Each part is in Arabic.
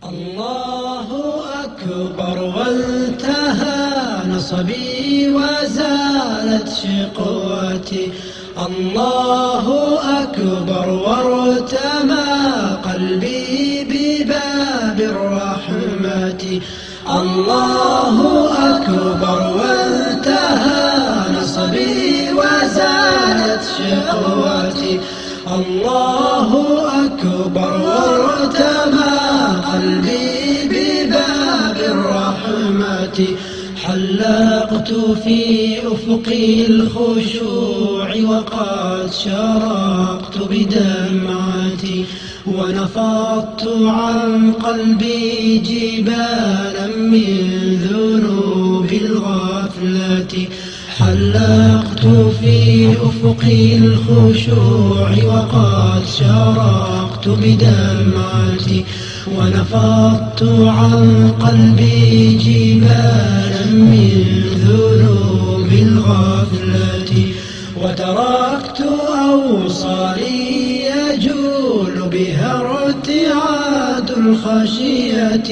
الله أكبر والتهى نصبي وزالت شقوتي. الله أكبر وارتمى قلبي بباب الرحمة. الله أكبر والتهى نصبي وزالت شقوتي. الله أكبر وارتمى قلبي بباب الرحمة. حلقت في أفق الخشوع وقد شرقت بدمعتي، ونفضت عن قلبي جبالا من ذنوب الغفلة. حلقت في أفق الخشوع وقد شرقت بدمعتي، ونفضت عن قلبي جبالا من ذنوب الغفلة. وتركت أوصالي يجول بها ارتعاد الخشية،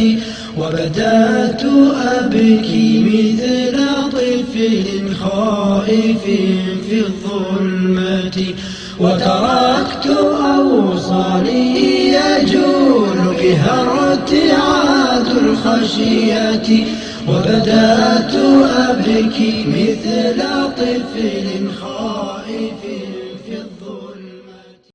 وبدأت أبكي مثل طفل خائف في الظلمة. وتركت أوصالي يجول بها ارتعاد الخشية، وبدأت أبكي مثل طفل خائف